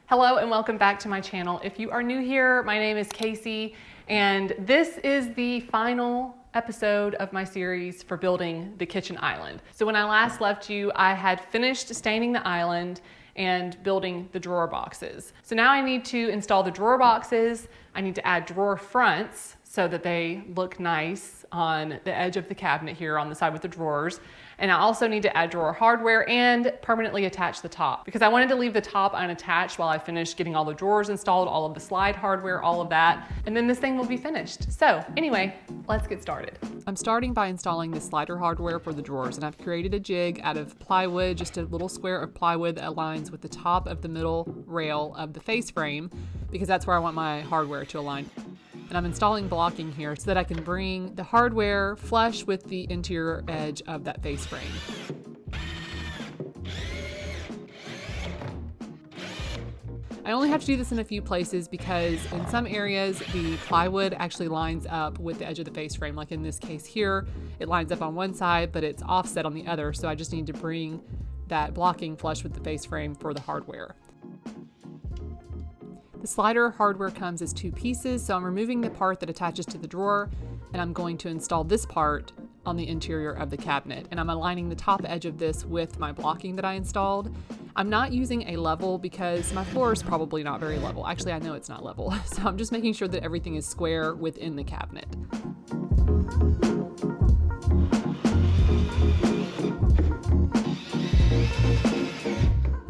Hello and welcome back to my channel. If you are new here, my name is Casey and this is the final episode of my series for building the kitchen island. So when I last left you, I had finished staining the island and building the drawer boxes. So now I need to install the drawer boxes. I need to add drawer fronts so that they look nice on the edge of the cabinet here on the side with the drawers. And I also need to add drawer hardware and permanently attach the top because I wanted to leave the top unattached while I finished getting all the drawers installed, all of the slide hardware, all of that. And then this thing will be finished. So anyway, let's get started. I'm starting by installing the slider hardware for the drawers, and I've created a jig out of plywood, just a little square of plywood that aligns with the top of the middle rail of the face frame because that's where I want my hardware to align. And I'm installing blocking here so that I can bring the hardware flush with the interior edge of that face frame. I only have to do this in a few places because in some areas the plywood actually lines up with the edge of the face frame. Like in this case here, it lines up on one side, but it's offset on the other. So I just need to bring that blocking flush with the face frame for the hardware. The slider hardware comes as two pieces, so I'm removing the part that attaches to the drawer and I'm going to install this part on the interior of the cabinet. And I'm aligning the top edge of this with my blocking that I installed. I'm not using a level because my floor is probably not very level. Actually, I know it's not level. So I'm just making sure that everything is square within the cabinet.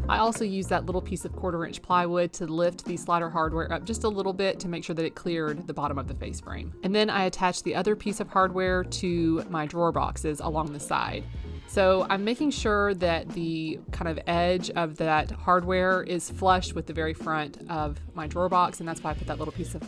I also used that little piece of 1/4 inch plywood to lift the slider hardware up just a little bit to make sure that it cleared the bottom of the face frame. And then I attached the other piece of hardware to my drawer boxes along the side. So I'm making sure that the kind of edge of that hardware is flush with the very front of my drawer box, and that's why I put that little piece of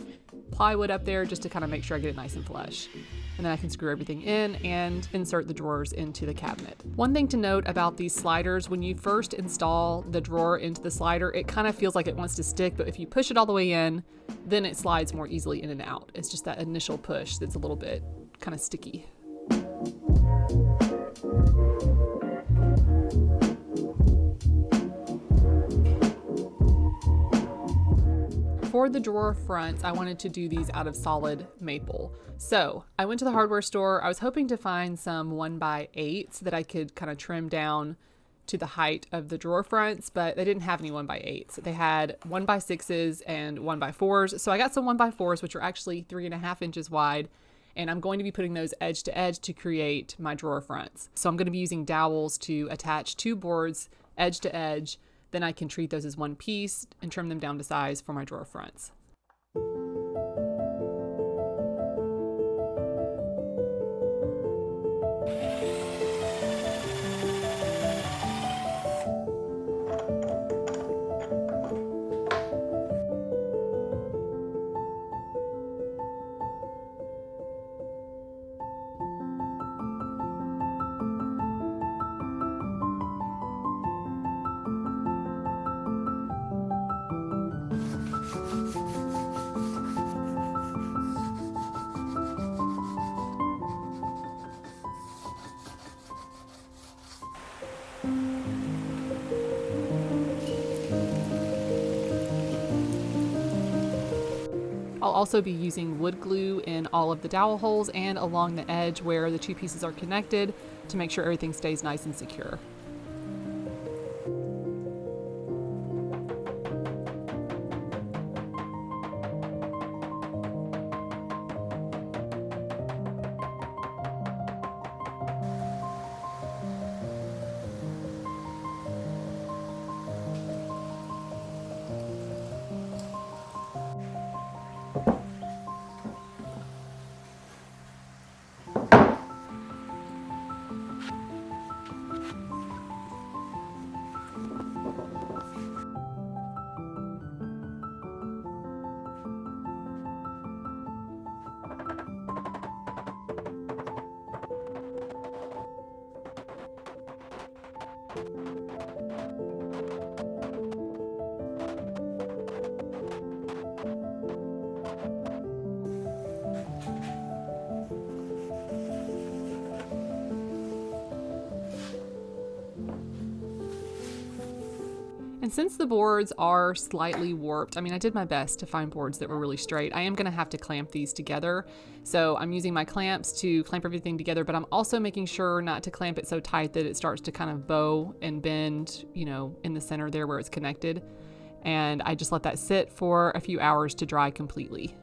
plywood up there just to kind of make sure I get it nice and flush. And then I can screw everything in and insert the drawers into the cabinet. One thing to note about these sliders, when you first install the drawer into the slider, it kind of feels like it wants to stick, but if you push it all the way in, then it slides more easily in and out. It's just that initial push that's a little bit kind of sticky. For the drawer fronts, I wanted to do these out of solid maple. So I went to the hardware store. I was hoping to find some 1x8s that I could kind of trim down to the height of the drawer fronts, but they didn't have any 1x8s. They had 1x6s and 1x4s. So I got some 1x4s, which are actually 3.5 inches wide. And I'm going to be putting those edge to edge to create my drawer fronts. So I'm going to be using dowels to attach two boards edge to edge. Then I can treat those as one piece and trim them down to size for my drawer fronts. I'll also be using wood glue in all of the dowel holes and along the edge where the two pieces are connected to make sure everything stays nice and secure. And since the boards are slightly warped, I mean, I did my best to find boards that were really straight. I am going to have to clamp these together. So I'm using my clamps to clamp everything together, but I'm also making sure not to clamp it so tight that it starts to kind of bow and bend, you know, in the center there where it's connected. And I just let that sit for a few hours to dry completely.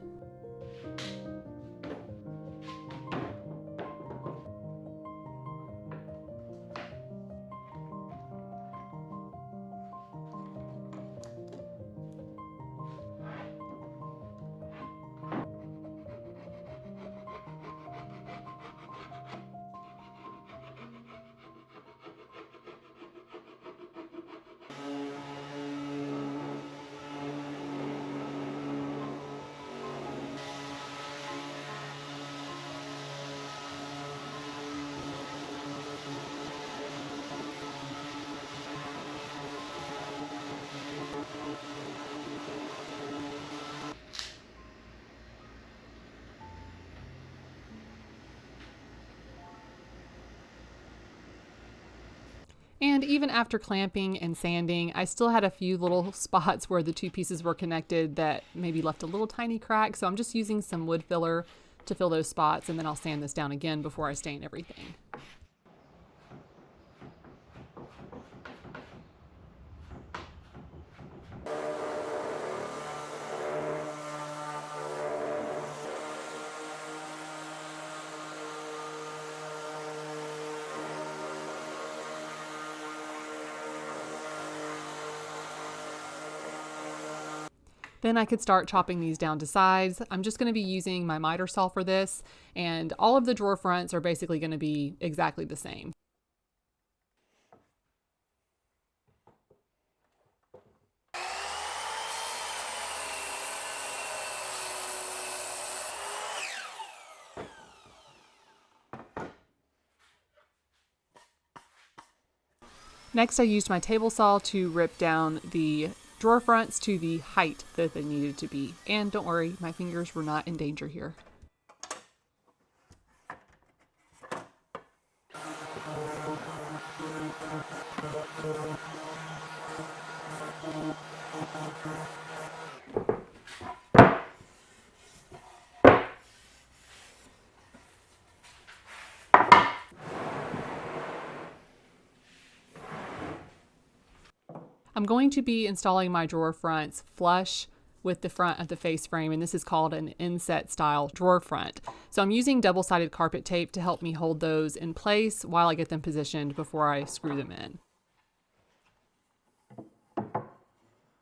And even after clamping and sanding, I still had a few little spots where the two pieces were connected that maybe left a little tiny crack. So I'm just using some wood filler to fill those spots, and then I'll sand this down again before I stain everything. Then I could start chopping these down to size. I'm just going to be using my miter saw for this, and all of the drawer fronts are basically going to be exactly the same. Next, I used my table saw to rip down the drawer fronts to the height that they needed to be. And don't worry, my fingers were not in danger here. I'm going to be installing my drawer fronts flush with the front of the face frame, and this is called an inset style drawer front. So I'm using double-sided carpet tape to help me hold those in place while I get them positioned before I screw them in.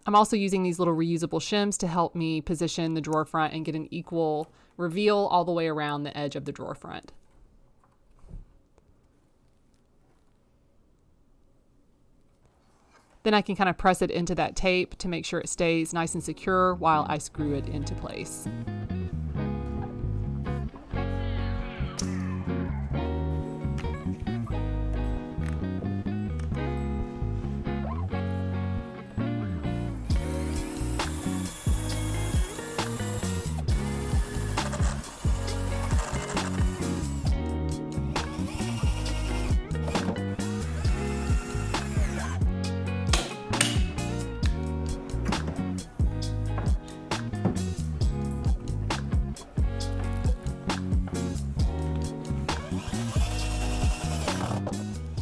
I'm also using these little reusable shims to help me position the drawer front and get an equal reveal all the way around the edge of the drawer front. Then I can kind of press it into that tape to make sure it stays nice and secure while I screw it into place.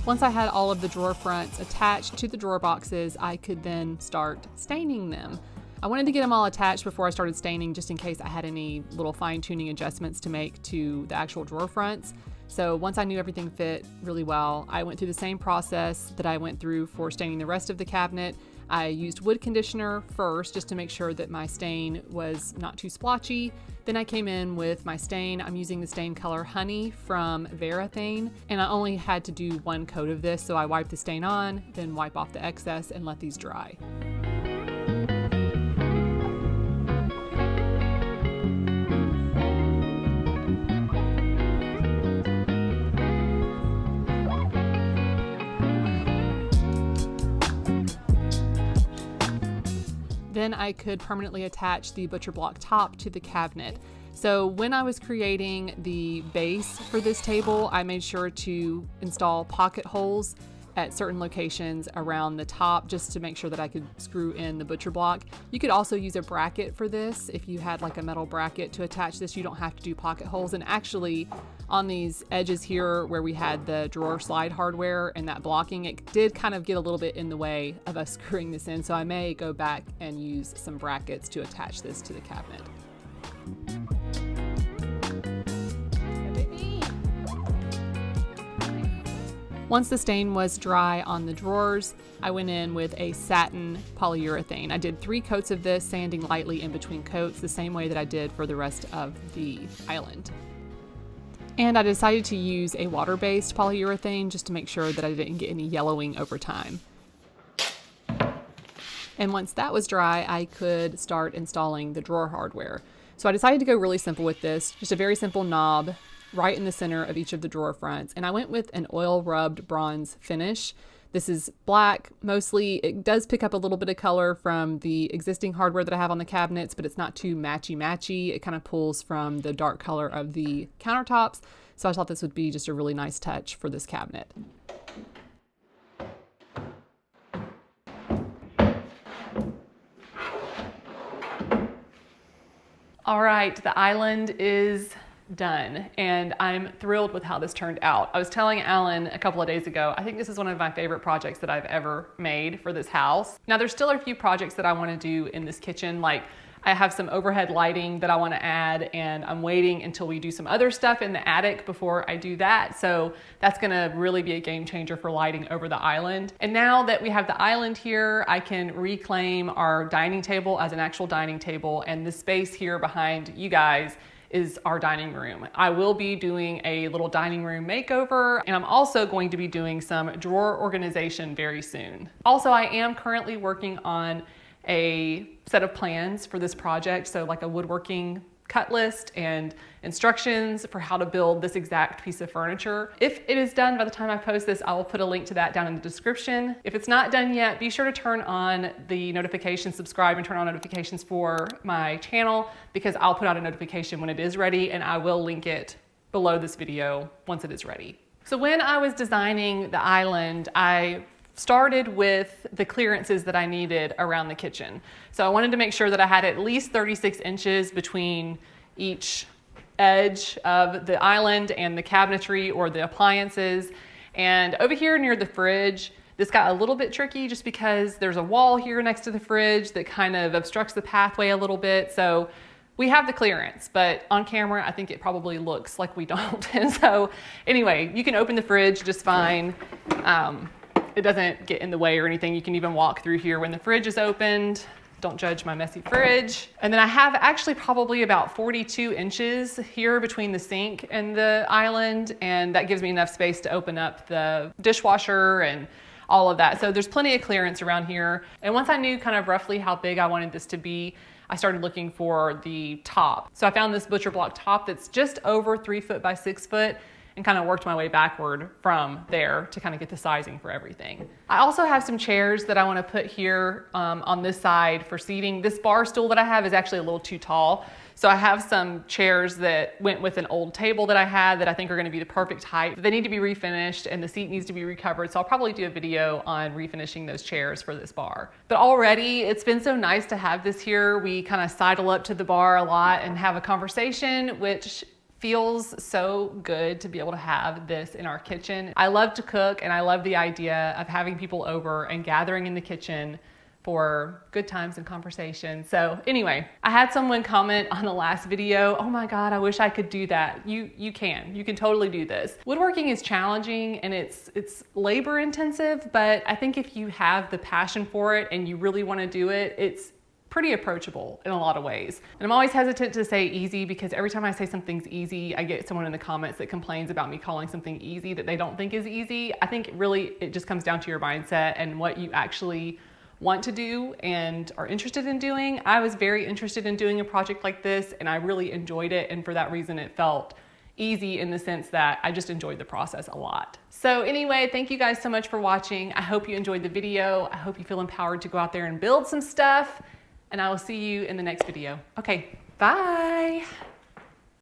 Once I had all of the drawer fronts attached to the drawer boxes, I could then start staining them. I wanted to get them all attached before I started staining, just in case I had any little fine-tuning adjustments to make to the actual drawer fronts. So once I knew everything fit really well, I went through the same process that I went through for staining the rest of the cabinet. I used wood conditioner first just to make sure that my stain was not too splotchy. Then I came in with my stain. I'm using the stain color Honey from Varathane, and I only had to do one coat of this, so I wiped the stain on, then wipe off the excess and let these dry. Then I could permanently attach the butcher block top to the cabinet. So when I was creating the base for this table, I made sure to install pocket holes at certain locations around the top just to make sure that I could screw in the butcher block. You could also use a bracket for this. If you had like a metal bracket to attach this, you don't have to do pocket holes. And actually on these edges here where we had the drawer slide hardware and that blocking, it did kind of get a little bit in the way of us screwing this in. So I may go back and use some brackets to attach this to the cabinet. Once the stain was dry on the drawers, I went in with a satin polyurethane. I did 3 coats of this, sanding lightly in between coats, the same way that I did for the rest of the island. And I decided to use a water-based polyurethane just to make sure that I didn't get any yellowing over time. And once that was dry, I could start installing the drawer hardware. So I decided to go really simple with this, just a very simple knob right in the center of each of the drawer fronts. And I went with an oil rubbed bronze finish. This is black mostly. It does pick up a little bit of color from the existing hardware that I have on the cabinets, but it's not too matchy. It kind of pulls from the dark color of the countertops. So I thought this would be just a really nice touch for this cabinet. All right, the island is done and I'm thrilled with how this turned out. I was telling Alan a couple of days ago, I think this is one of my favorite projects that I've ever made for this house. Now there's still a few projects that I want to do in this kitchen, like I have some overhead lighting that I want to add and I'm waiting until we do some other stuff in the attic before I do that. So that's going to really be a game changer for lighting over the island. And now that we have the island here, I can reclaim our dining table as an actual dining table, and the space here behind you guys is our dining room. I will be doing a little dining room makeover, and I'm also going to be doing some drawer organization very soon. Also, I am currently working on a set of plans for this project, so like a woodworking cut list and instructions for how to build this exact piece of furniture. If it is done by the time I post this, I will put a link to that down in the description. If it's not done yet, be sure to turn on the notifications, subscribe and turn on notifications for my channel, because I'll put out a notification when it is ready, and I will link it below this video once it is ready. So when I was designing the island, I started with the clearances that I needed around the kitchen. So I wanted to make sure that I had at least 36 inches between each edge of the island and the cabinetry or the appliances. And over here near the fridge, this got a little bit tricky just because there's a wall here next to the fridge that kind of obstructs the pathway a little bit. So we have the clearance, but on camera, I think it probably looks like we don't. And so anyway, you can open the fridge just fine. It doesn't get in the way or anything. You can even walk through here when the fridge is opened. Don't judge my messy fridge. And then I have actually probably about 42 inches here between the sink and the island, and that gives me enough space to open up the dishwasher and all of that. So there's plenty of clearance around here. And once I knew kind of roughly how big I wanted this to be, I started looking for the top. So I found this butcher block top that's just over 3 foot by 6 foot, and kind of worked my way backward from there to kind of get the sizing for everything. I also have some chairs that I want to put here on this side for seating. This bar stool that I have is actually a little too tall. So I have some chairs that went with an old table that I had that I think are going to be the perfect height. They need to be refinished and the seat needs to be recovered. So I'll probably do a video on refinishing those chairs for this bar. But already it's been so nice to have this here. We kind of sidle up to the bar a lot and have a conversation, which feels so good to be able to have this in our kitchen. I love to cook and I love the idea of having people over and gathering in the kitchen for good times and conversation. So anyway, I had someone comment on the last video, oh my God, I wish I could do that. You can totally do this. Woodworking is challenging and it's labor intensive, but I think if you have the passion for it and you really want to do it, it's pretty approachable in a lot of ways. And I'm always hesitant to say easy because every time I say something's easy, I get someone in the comments that complains about me calling something easy that they don't think is easy. I think really it just comes down to your mindset and what you actually want to do and are interested in doing. I was very interested in doing a project like this and I really enjoyed it, and for that reason it felt easy in the sense that I just enjoyed the process a lot. So anyway, thank you guys so much for watching. I hope you enjoyed the video. I hope you feel empowered to go out there and build some stuff. And I will see you in the next video. Okay, bye.